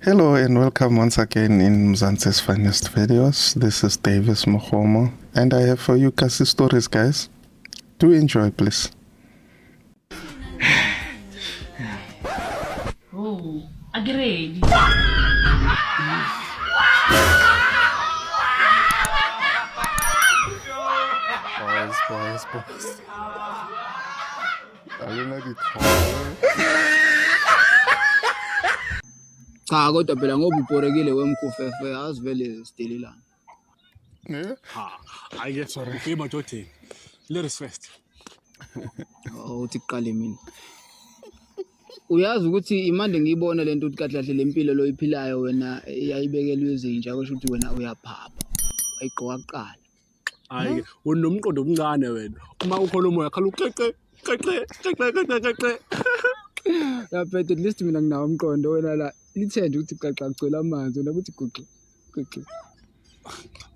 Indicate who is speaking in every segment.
Speaker 1: Hello and welcome once again in Mzante's Finest Videos. This is Davis Mohomo and I have for you Kasi stories, guys. Do enjoy, please.
Speaker 2: Oh, agree.
Speaker 1: Boys. Are you ready?
Speaker 3: Cha kodwa phela ngoba ubhorekile wemkhufefe azivele sidelelana.
Speaker 1: Yeah?
Speaker 4: I get sorry. Okay, madoda. Ladies first.
Speaker 3: Uthi kuqale mina. Uyazi ukuthi imande ngiyibona lento ukuthi kahle kahle lempilo lo iphilayo wena yayibekelwe izinja kusho ukuthi wena uyaphapha. Ayigqoka kuqala.
Speaker 4: Hayi, unomqondo omncane wena. Uma ukhona umoya khala uqeqe.
Speaker 3: Lapha at least mina nginawo umqondo wena la lithende ukuthi qaqa kucela amanzi wena ukuthi guqe.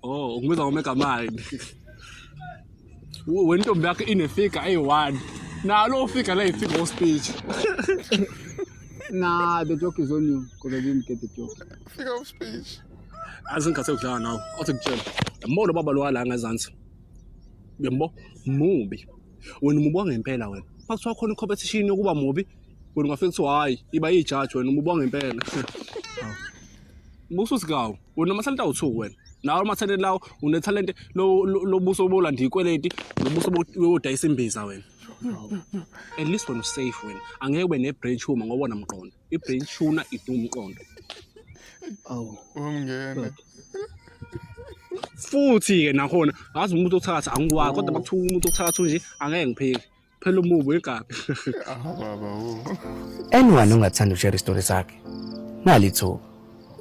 Speaker 4: Oh, ungibiza ngomega mine. Wentombi yakhe inefika ayi1. Nalo ufika la ifika o speech.
Speaker 3: Nah, the joke is on you because I didn't get the joke.
Speaker 1: Figure of speech.
Speaker 4: Azingikhathe ukudlala nawo. Athi kutshela. Yamona baba lo la ngazansi. Yembo mubi. Wena umubonga ngempela wena. Makuthiwa khona icompetition yokuba mubi. Wena ungafika kuthi hayi iba yijudge wena umubonga ngempela. Mususigawo. Wena amatalent awu2 wena. Nawo amatalent lawo unetalent lo buso bolanda ikweleti nobuso bodayisa imbiza wena. At least when safe wena angeke ube nebrain tumor ngoba namqondo ibrain tumor idumqondo
Speaker 1: Ungena.
Speaker 4: futhi ke nakhona ngazi umuntu othatha angiwazi kodwa bakuthiwa umuntu othatha nje angeke ngipheki phela umubi egabi.
Speaker 1: Baba.
Speaker 5: Anyone ongathanda ushare story sakhe nalithuba.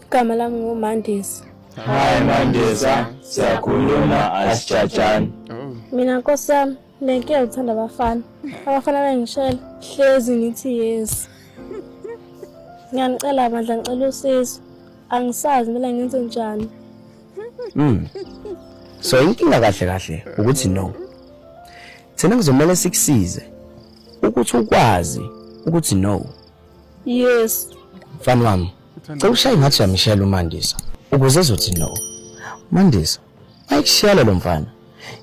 Speaker 6: Igama lami nguMandisa.
Speaker 7: Hi Mandisa, siyakhuluma asijajani.
Speaker 6: Mina Nkosi yami, bengiye uthanda abafana. Abafana bengishela hlezi ngithi yes. Ngiyanicela bandla ngicela usizo. Angisazi mina ngenze njani.
Speaker 5: So inkinga kahle ukuthi no. Thina kuzomela sikusize ukuthi ukwazi ukuthi no.
Speaker 6: Yes.
Speaker 5: Mfana wami, cela ushaye ngathi uyamshela uMandisa ukuze ezothi no. Mandisa, ayikushiyela lo mfana.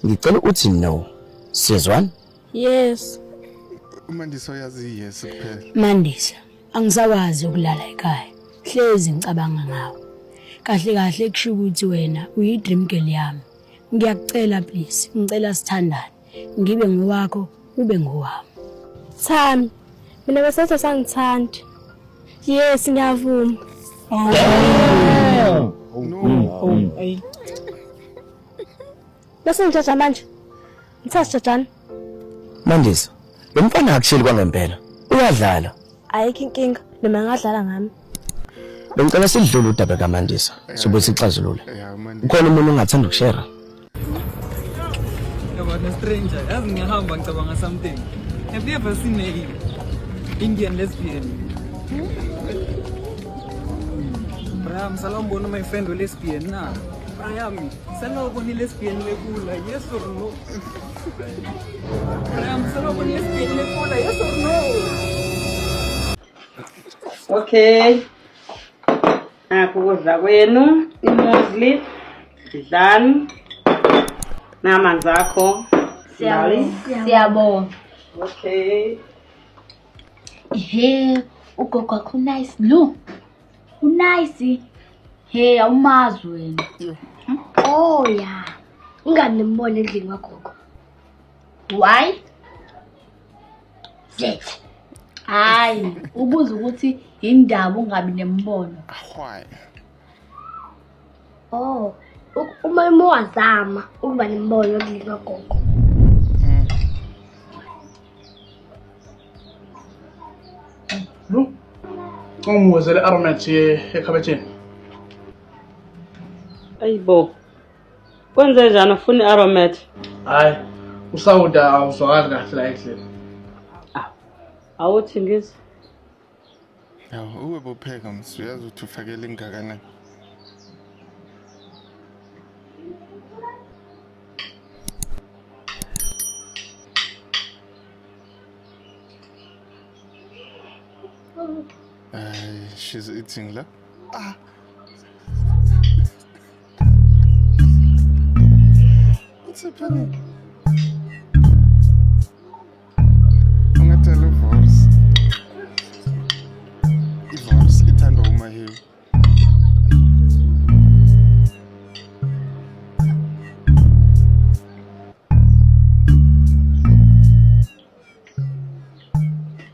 Speaker 5: Ngicela uthi no. Sizwana?
Speaker 6: Yes.
Speaker 1: Umandisa uyazi yes kuphela.
Speaker 8: Mandisa, angisawazi ukulala ekhaya. Hlezi ngicabanga ngawe. Kahle kusho ukuthi wena uyi-dream girl yami. Ngiyakucela please, ngicela sithandane. Ngibe ngowakho, ube ngowami.
Speaker 6: Thami. Mina bese sangithanda. Yes, ngiyavuma.
Speaker 3: Ay.
Speaker 6: Bese ngijaja manje. Ngithatha
Speaker 5: Mandisa, lo mfana akushili kwangempela. Uyadlala.
Speaker 6: ayikho inkinga noma ngadlala ngami.
Speaker 5: Bengicela sidlule udaba kaMandisa. Sobe sixazulule.
Speaker 1: Yeah, man.
Speaker 5: Ukhona umuntu ongathanda ukushare?
Speaker 9: About a stranger, yazi ngiyahamba ngicabanga something. Have you ever seen a Indian lesbian? Bram, salambona my friend o lesbian na. Bram, salambona lesbian lekula, yes or no? Bram, salambona lesbian lekula, yes or no?
Speaker 10: Okay. Ukudla kwenu, imozli, idlani, namanzi akho.
Speaker 2: Siyabonga.
Speaker 10: Okay.
Speaker 2: He, ugogo wakho nice lo. Unice. He, awumazi wena.
Speaker 6: Oh yeah. Ingani nimbone endlini kagogo.
Speaker 2: Why? Set. Hayi, ubuza ukuthi indaba ungabi nembono.
Speaker 1: Why?
Speaker 6: Oh, uma wazama ukuba nembono endlini kagogo.
Speaker 4: Lo ungwezele aromat ekhabetheni.
Speaker 10: Ayibo. Kwenze njani ufuna aromat?
Speaker 4: Hayi, usawuda awuzwakali kahle la ekhaya.
Speaker 10: Awuthi ngize.
Speaker 1: Ube bopheka msiyazi ukuthi ufakele ingakanani. She's eating la. What's happening? Ungatell Ivors. Ivors ithanda uma hill.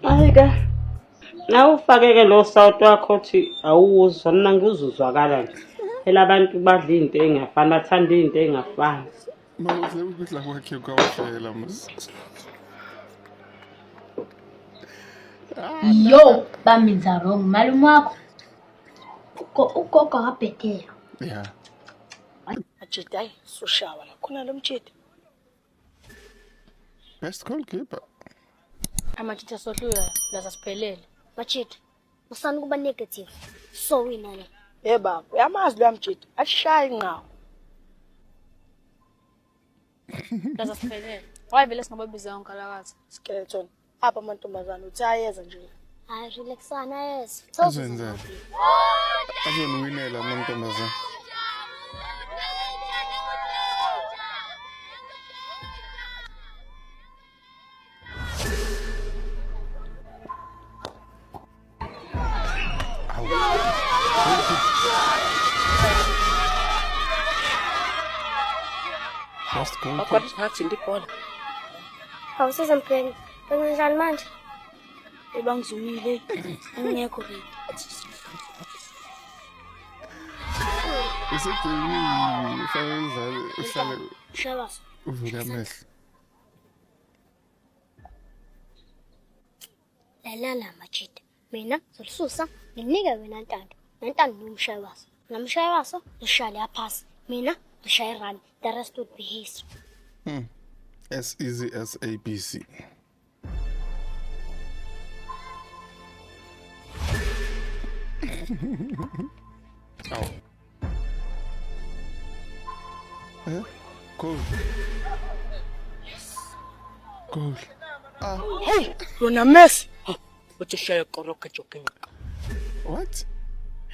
Speaker 10: Ayika. Nawufake-ke lo sawuti wakho uthi awuzwa mina ngizuzwakala nje. Phela abantu badla into engafani bathanda into engafani.
Speaker 1: Mawudle ukudla kwakhe kwawuhlela mas.
Speaker 2: Yo, bamenza wrong. Malume wakho. Ugogo wabhedela.
Speaker 1: Yeah.
Speaker 6: Majidi, hayi sushawa la khona lo mjidi.
Speaker 1: Best goalkeeper.
Speaker 6: Amajidi asohluya laza siphelele.
Speaker 11: Majidi, usani kuba negative. So wina la.
Speaker 6: Baba, uyamazi lo mjidi. Ashayi ngawo. Laza siphelele. Wayivele singababiza onkalakazi. Skeleton. Apha amantombazana uthi ayeza nje.
Speaker 11: Hayi relaxana yes.
Speaker 1: Azenzani. Azonwinela amantombazana. Best goalkeeper.
Speaker 6: Akwathi singathinta ibhola.
Speaker 11: Awusiza mpheni. Benzenjani manje?
Speaker 6: Ebangizumile. Angekho ready.
Speaker 1: Usethi ufayezale uhlale
Speaker 11: Shabaso.
Speaker 1: uvule amehlo.
Speaker 11: Lalala Majidi. Mina zolisusa nginike wena ntando. Nantando nomshabaso. Namshabaso ushaya yaphasi. Mina ushaya run. The rest would be history.
Speaker 1: As easy as ABC. Oh. Eh? Goal. Yes. Goal.
Speaker 6: Hey, Rona Messi. Uthi shaya koroka joking.
Speaker 1: What?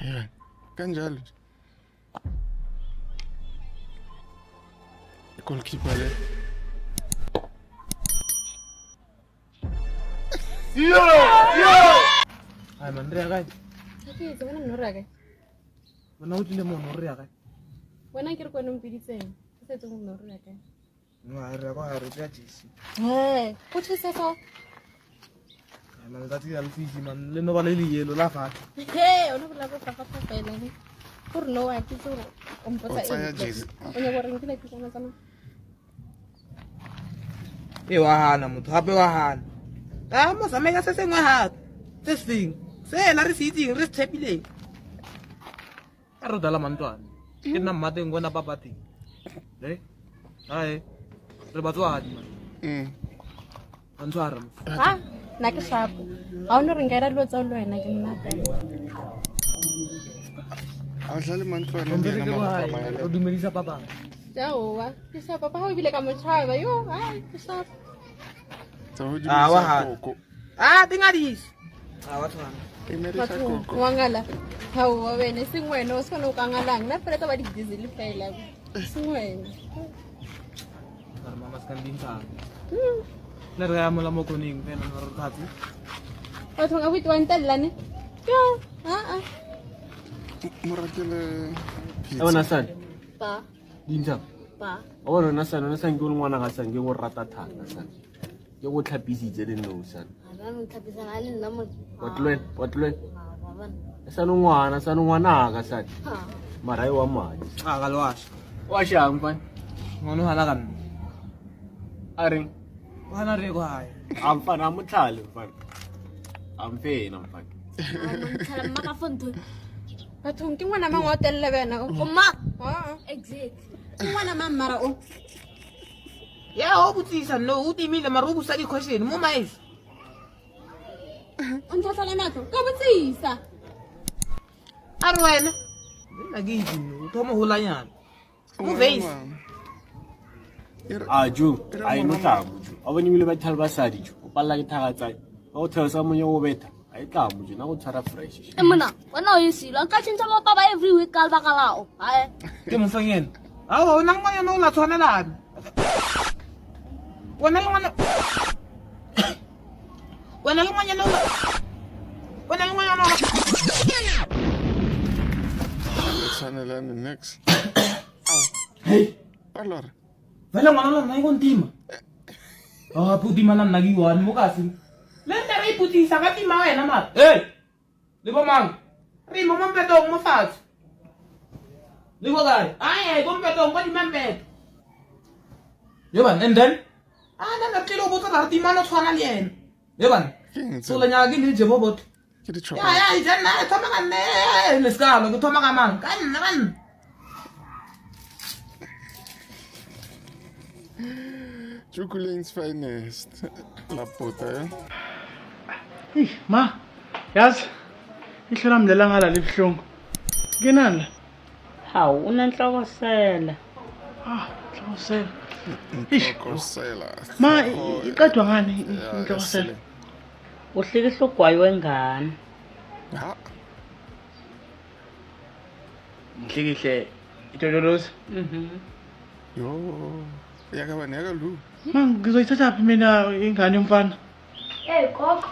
Speaker 1: Yeah. Kanjalo. Goalkeeper le.
Speaker 9: Yo! Ay man rea kae?
Speaker 6: Ke tsena nora kae?
Speaker 9: Bona o tlile mo no rea kae?
Speaker 6: Wena ke re kwena mpiditseng. Ke setse go nora kae?
Speaker 9: No a re go a re tla jisi.
Speaker 6: Hey, go tshisa so.
Speaker 9: Ay man tati ya lfisi man le no ba le yelo la fa.
Speaker 6: Hey, ona bula go fa fela ni. Gore no wa ke tsoro. O mpotsa
Speaker 1: jesi.
Speaker 6: Onya go re nkile ke tsana tsana.
Speaker 9: E wa hana motho gape wa hana. Ah mo sameka se sengwe ha. Se seng. Se la re se itseng re se tshepileng. A re dala mantwana. Ke nna mmateng gona papating. Ai. Re batswadi man. Antwara.
Speaker 6: Ha, na ke shapo. Ha ona re ngera lo tsa lo wena ke nna teng.
Speaker 1: Awudlali mantwana
Speaker 9: Mbele ke ba re dumedisa papa.
Speaker 6: Jaowa, ke sa papa ha o bile ka motshaba yo, ai ke sa.
Speaker 9: Ah wa ha. Ah tingadisi. Ah wa tswana.
Speaker 6: Batho wangala. Ha o wena sing wena o sona o kangalang na fela ba di diesel fela. Sing wena.
Speaker 9: Mama sekan bintang. Le re ya mola mo koning fela no re thatsi.
Speaker 6: Batho ga botwa ntella ne. Yo,
Speaker 1: Moratele
Speaker 7: pizza. Bona sana.
Speaker 6: Pa.
Speaker 7: Dintsha.
Speaker 6: Pa.
Speaker 7: Bona na sana ke o ngwana ga sana ke go rata thata sana. Ke go tlhapisitse le no sana.
Speaker 11: Ba mo tlhapisa ga le nna mo.
Speaker 7: Potlwen. Sana ngwana ga sana. Mara wa mali.
Speaker 9: Ah galwash.
Speaker 7: Wa shang pa.
Speaker 9: Ngono hala kan.
Speaker 7: Are.
Speaker 9: Wana re go hae.
Speaker 7: Amfana motlhale mfana. Amfena mfana.
Speaker 11: Mthala maka fonto.
Speaker 6: Batho ke ngwana mang wa telle bena o.
Speaker 11: Mama. Exactly.
Speaker 6: Ke ngwana mang mara o.
Speaker 9: Ya o butsisa no o timile mara o busa di question mo maese.
Speaker 6: O nthatsala matlo ka botsisa.
Speaker 9: A re wena. Nna ke itse o thoma ho lanyana. Go face.
Speaker 7: Ju, ai no tamo. A bone mile ba thalba sadi ju. O palla ke thaga tsai. O thesa mo yo beta. ayitlamu nje nakutshara fresh
Speaker 6: Mna wena uyisilo ka tshintsha mapapa every week ka lebaka lao hae
Speaker 9: ke mofanyena awa o nang ngwana o la tshwanelana wena le ngwana
Speaker 1: Tshwanelane next.
Speaker 9: Hey
Speaker 1: Allora.
Speaker 9: vele ngwana lo nna e kontima puti mana nna ke one mo kasi le nna re iputisa ka tima wena mara hey le bo mang re mo mpetong mo fatshe le bo kae ai go mpetong kwa dimampeto ye bana and then na tlilo botsa ra tima no tshwana le yena ye bana so le nya ke le je bobot ya jana thoma ka nne le ska go thoma ka mang ka nna
Speaker 1: Chocolate's finest. La puta,
Speaker 12: Ma, yazi ihlola mdlela ngala libhlungu. Ngenani la?
Speaker 10: Hawu unenhlokosela.
Speaker 12: Inhlokosela.
Speaker 1: Inhlokosela.
Speaker 12: Ma, iqedwa ngani inhlokosela?
Speaker 10: Uhlikihla ugwayi wengane.
Speaker 1: Ha.
Speaker 12: Ngihlikihle itololozi.
Speaker 1: Yo, yakabani yakalu.
Speaker 12: Ma, ngizoyithatha phi mina ingane yomfana?
Speaker 11: Hey gogo,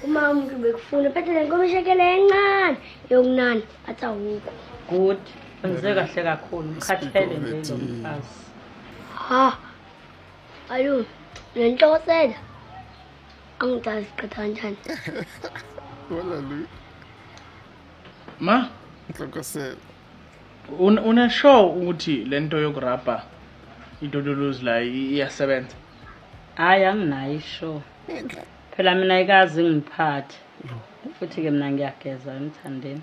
Speaker 11: uma umuntu bekufuna phethe le nkomo ishekele encane yokunani athi awukho.
Speaker 10: Good. Wenze kahle kakhulu. Mkhathele nje lo mfazi.
Speaker 11: Ha. Ayo, lenhlokosela. Angitazi iqhatha kanjani.
Speaker 1: Wala lu.
Speaker 12: Ma,
Speaker 1: inhlokosela.
Speaker 12: Una show ukuthi lento yokurapa idodolozi la iyasebenza?
Speaker 10: Hayi anginayo isho. Phela mina ikazi ngiphathe. Futhi ke mina ngiyageza emthandeni.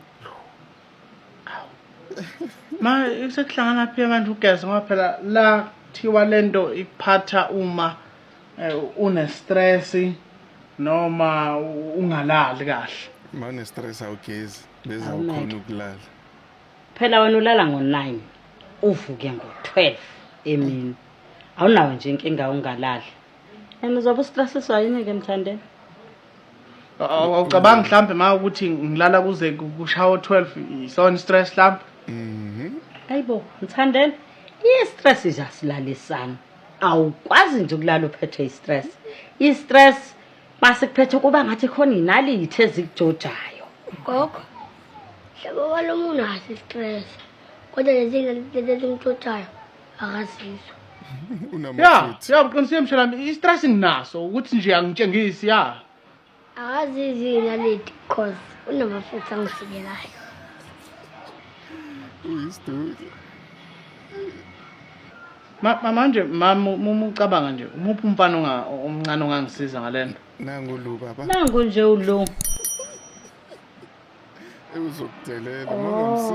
Speaker 12: Ma, sekuhlangana phi abantu ugeza ngoba phela la thiwa lento ikuphatha uma une stress noma ungalali kahle.
Speaker 1: Mane stress awugezi beza ukhona ukulala.
Speaker 10: Phela wena ulala ngo9 uvuke ngo12 emini. Awunawo nje inkinga ungalali. Uzobe stressiswa yini ke emthandeni?
Speaker 12: Awucabanga mhlambe ma ukuthi ngilala kuze kushawo 12 isona stress mhlambe?
Speaker 10: Hayibo, mthandeni, i-stress ijasilalisana. Awukwazi nje ukulala uphethe i-stress. I-stress masikuphethe kuba ngathi khona inalithi ezikujojayo.
Speaker 11: Gogo. Hlabo walomuntu hasi stress. Kodwa lezi ngimtshothayo akazizwa.
Speaker 12: Ya, uqinisile mshalami, i-stress nginaso ukuthi nje angitshengisi ya.
Speaker 11: Akazizi naleti because unamafutha angisikelayo.
Speaker 1: Uyisidude.
Speaker 12: Manje mama umucabanga nje umuphi umfana omncane ongangisiza ngalento?
Speaker 1: Nangu lu baba.
Speaker 10: Nangu nje ulo.
Speaker 1: Uzokudelela mangomsi.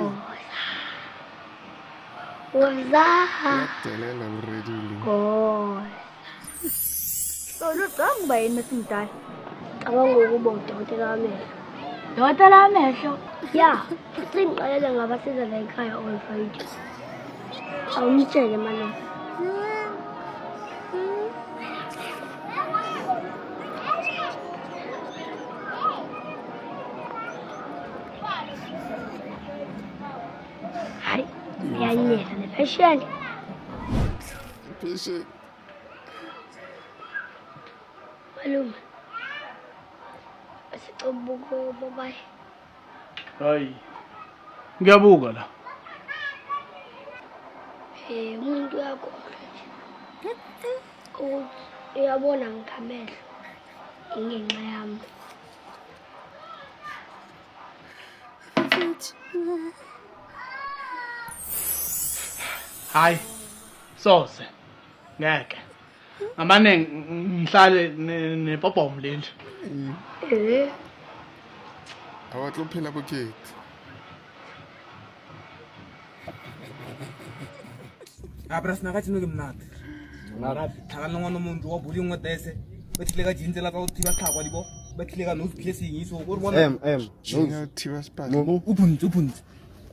Speaker 11: Uzadelela
Speaker 1: already lu.
Speaker 11: Oh. So lo ngba yini simdala? Cabanga ukuba udokotela wamehlo. Dokotela wamehlo? Ya, singqalela ngabasiza la ekhaya all Friday. Awumtshele manje. Hai, yanyela nepatient.
Speaker 1: Patient.
Speaker 11: Malume. Asicombuko babayi.
Speaker 12: Hayi. Ngiyabuka la.
Speaker 11: Umuntu yakho. Uyabona ngikamehlo. Ingenxa yami.
Speaker 12: Hayi. Sose. Ngeke. Amane ngihlale nepopom leli.
Speaker 1: Awatlophela bokhethi.
Speaker 9: Abras nakathi no ke mnati. Marabi thakana ngwana umuntu wa buli ngwa dese. Bethile ka jinze la ka uthiba tlhakwa dibo. Bethile ka no piercing iso go re bona.
Speaker 1: No thiba spat.
Speaker 9: Uphunzi.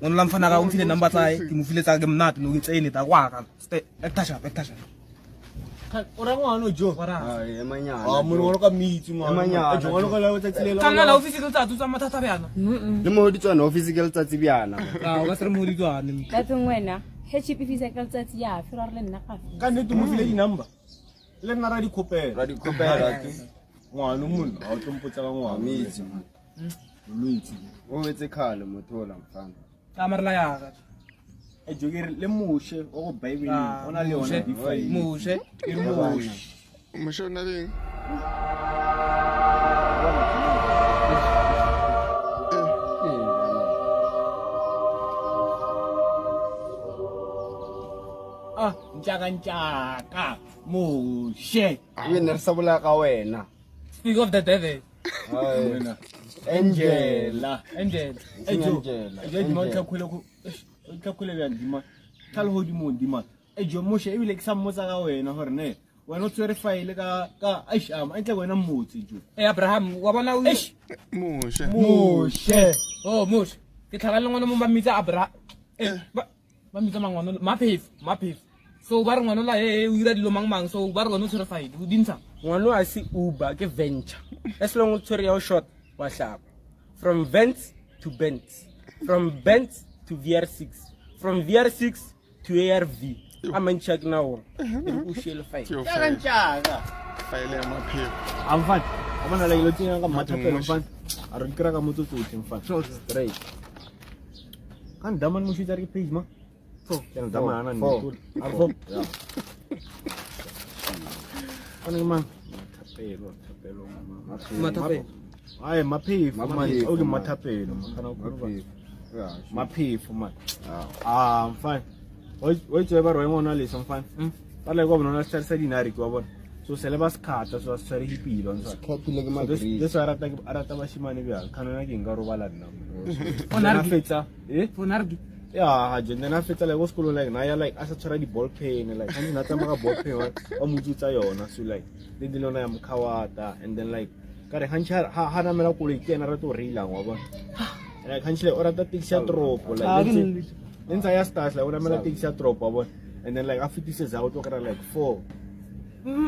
Speaker 9: Ngona lamfana ka umfile number tsae, ke mo file tsa ke mnati no ke tsene ta kwaka. Ektasha.
Speaker 7: Orang ngwana jo.
Speaker 13: Ai emanyana.
Speaker 7: Ah munhu ka mitsi ngwana. Jo ngwana ka la tsa tsilelo.
Speaker 9: Kana la office ke tsa tsa mathata bjana.
Speaker 13: Le mo di tswana office ke letsatsi bjana.
Speaker 9: Ah o ka sere mo di tswana.
Speaker 6: Ka tseng wena HPP physical tsatsi ya fira re le nna ka.
Speaker 7: Ka nne mo file di number. Le nna ra di khopela. Ra di khopela ke. Ngwana munhu a o tlompotsa ka ngwana mitsi. Luitsi.
Speaker 13: O wetse khale mothola mfana.
Speaker 9: Kamarla ya ka.
Speaker 7: Ejogere le mushe o go bible ona le ona define.
Speaker 9: Mushe.
Speaker 7: Ke mushe.
Speaker 1: Mushe ona le.
Speaker 7: Ah, njaka mushe.
Speaker 13: Wena re sabula ka wena.
Speaker 9: Speak of the devil.
Speaker 7: Wena. Angela.
Speaker 9: Angela.
Speaker 7: Ejo mo tlakhole ko. Tlakhole bya ndima. Tlhalo ho di mo ndima. Ejo mushe e bile ke sa mmotsa ka wena hore ne. Wena o tsere file ka Aisham, a ntle wena mmotse jo.
Speaker 9: Abraham, wa bona o
Speaker 1: Mushe.
Speaker 7: Mushe.
Speaker 9: Oh, mushe. Ke tlhaka le ngwana mo ba mitsa Abraham. Ba mitsa mangwana Mapef. So ba re ngwana la o ira dilo mang so ba re ngwana o tsere file. O dintsha.
Speaker 14: Ngwana a se Uber ke venture. As long o tsere ya short wa hlapa. From vents to bents. From bents to VR6. From VR6 to ARV. I'm check now. U share file.
Speaker 7: Ya njaka.
Speaker 1: File ya Mapef.
Speaker 7: Amfan. Abana la ilo tinga ka mathapelo mfan. A re kra ka motso tsotlhe mfan. Straight. Kan daman mo shitsa re page ma. So, ya daman ana ni. Arfo. Ya. Ana man. Mathapelo.
Speaker 9: Mathapelo.
Speaker 7: Ai Mapef, man. O ke mathapelo. Kana ko. Ya. Mapef man. Ah, mfan. Oi tse ba re ngwana le somfan. Ba le go bona sa dinari ke wa bona. So sele ba skata so sa re hipilo ntse.
Speaker 13: Khopile ke madri.
Speaker 7: This arata ba shimane bya kanona ke ngaro bala nna. Ona fetsa.
Speaker 9: Fonargi.
Speaker 7: Ya, ha jende na fetsa le go skolo like na ya like asa tshwara di ball pen like hani na tsamaka ball pen wa mututsa yona so like le dilona ya mkhawata and then like kare hancha ha na mela ko le kena ra to reila wa bona. Like hanchile ora ta tixia tropo like Lenza ya stars like una mela tixia tropo wa bona. And then like afitise za o to kra like 4.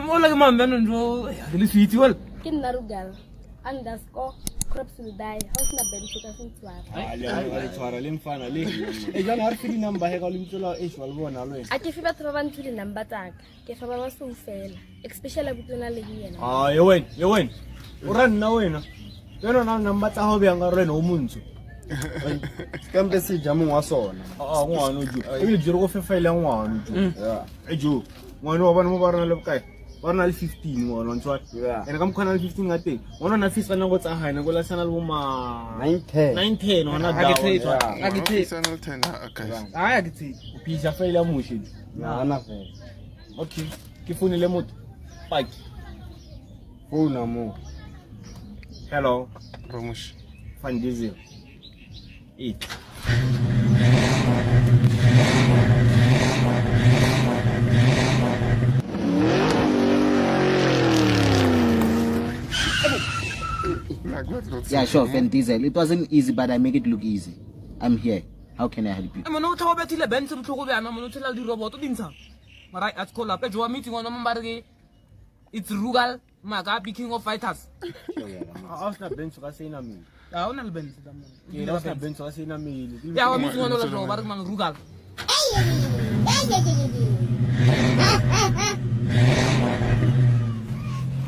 Speaker 9: Ola ke mambe ndo le switi wal.
Speaker 11: Ke nna Rugal _crops will die. House na benefit ka sentwara.
Speaker 7: Ali tswara le mfana le. E jana ha re fili number he ka le mtsola e shwa le bona lo.
Speaker 11: A ke fiba tsa ba ntule number tsaka. Ke fa ba ba so fela. Especially butona le yena.
Speaker 7: Ah, ye wena. O ra nna wena. Yena na number tsa ho bya nga rena o montsho.
Speaker 13: Kambe se jamu wa sona.
Speaker 7: Ngwana o jo. E bile jiro go fefela ngwana o jo. Ya. E jo. Ngwana wa bana mo ba rena le bokae? Ba rena le 15 ngwana ntwa. Ene ka mkhona le 15 ngate. Ngwana na fisa na go tsa haina go la sana le bo ma 910 ngwana dawa.
Speaker 9: A ke tse.
Speaker 1: Sana 10 okay.
Speaker 9: A ke tse.
Speaker 7: O pisa faila moshi.
Speaker 13: Na ana fe.
Speaker 7: Okay. Ke phone le motho. Paki.
Speaker 13: Phone mo.
Speaker 7: Hello.
Speaker 1: Romush.
Speaker 7: Van Diesel. 8.
Speaker 15: Yeah, sure, Van Diesel. It wasn't easy, but I make it look easy. I'm here. How can I help you?
Speaker 9: Mono thawa betile bench mtlhoko bana mono tshela di robot o dintsha. Mara at call up jo meeting ona mbare it's Rugal Maga King of Fighters.
Speaker 7: After bench ka sena mili.
Speaker 9: Ya ona le bench da mo.
Speaker 7: Ke after bench ka sena mili.
Speaker 9: Ya wa meeting ona la jo bare mang Rugal.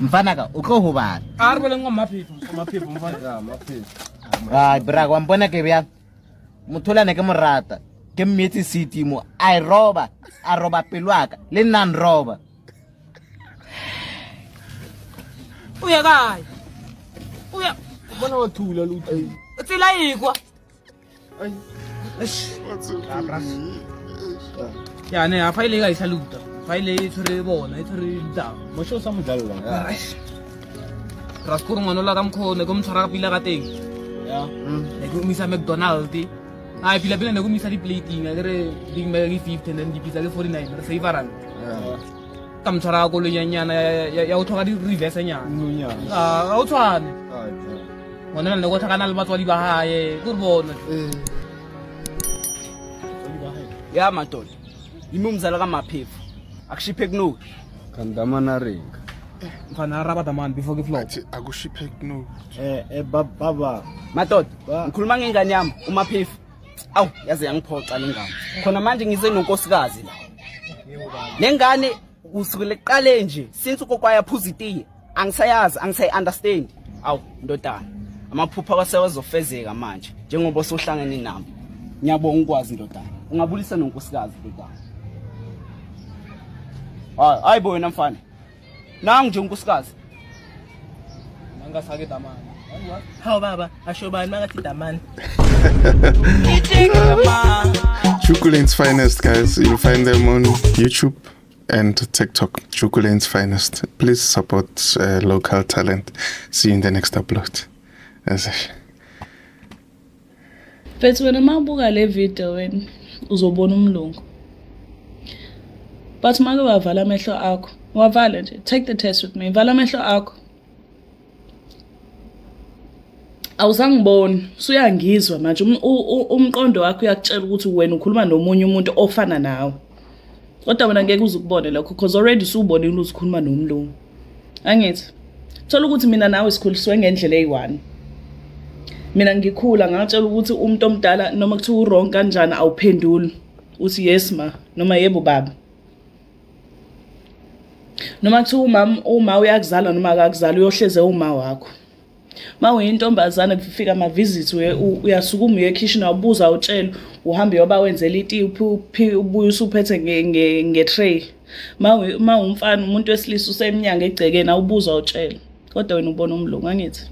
Speaker 15: Mfana ka o tlo ho bana.
Speaker 9: A re boleng maphefo mfana
Speaker 7: maphefo.
Speaker 15: Ai bra wa mpona ke bya mothola ne ke morata ke mmetsi city mo a roba pelwaka le nan roba.
Speaker 9: Uya kai. Uya
Speaker 7: bona wa thula lo utlwe.
Speaker 9: Tsela ikwa.
Speaker 7: Ai.
Speaker 9: Ya ne a faile ga isaluta. Faile e tsore bona e tsore da.
Speaker 7: Mo sho sa modalla.
Speaker 9: Raskuru ngwana la ka mkhone go mtshwara pila ka teng. Ya. Ne go misa McDonald's. Ai pila ne go misa di plating a re ding me 50 and then di pizza le 49 re save rand. Ka mtshwara go le nyanyana ya o thoga di reverse nyana. Ah o tshwane. Ngwana le go thakana le batswadi ba hae go bona.
Speaker 14: Ya madoda. Imi umzala kaMaphefu. Akushiphe kuno.
Speaker 13: Kandamana ring.
Speaker 9: Mfana raba damani before ke flop.
Speaker 1: Akushiphe no.
Speaker 13: Baba.
Speaker 14: Madoda, ngikhuluma ngengane yami uMaphefu. Awu, yaze yangiphoxa lengane. Khona manje ngize nonkosikazi la. Lengane usukele qale nje since ukokwaya phuza itiye. Angisayazi, angisayi-understand. Awu, ndodana. Amaphupha kwasewazofezeka manje njengoba sohlangene nami. Ngiyabonga ukwazi ndodana. Ungabulisa nonkosikazi ndodana. Hayi bo wena mfana. Nangu nje unkosikazi.
Speaker 9: Nangasake damani. Hawu baba, asho bani makathi damani.
Speaker 1: Chukulane's Finest, guys. You'll find them on YouTube and TikTok. Chukulane's Finest. Please support local talent. See you in the next upload.
Speaker 16: But when mabuka le video wena uzobona umlungu. But make wavala amehlo akho. Wavala nje. Take the test with me. Vala amehlo akho. Awusangiboni, usuyangizwa manje umqondo wakho uyakutshela ukuthi wena ukhuluma nomunye umuntu ofana nawe. Kodwa wena ngeke uzukubone lokho because already usubonile ukuthi ukhuluma nomlungu. Angithi thola ukuthi mina nawe sikhuliswe ngendlela eyi1. Mina ngikhula ngakutshela ukuthi umuntu omdala noma kuthiwa wrong kanjani awuphenduli. Uthi yes ma noma yebo baba. Noma kuthiwa uma uyakuzala noma akakuzala uyohleze uma wakho. Mawe intombazana kufika ama visits uyasukuma uye kitchen ubuza utshela uhambe yoba wenzela itipi ubuye usuphethe nge tray. Mawe umfana umuntu wesilisa usemnyanga egcekeni awubuza utshela. Kodwa wena ubona umlungu angithi.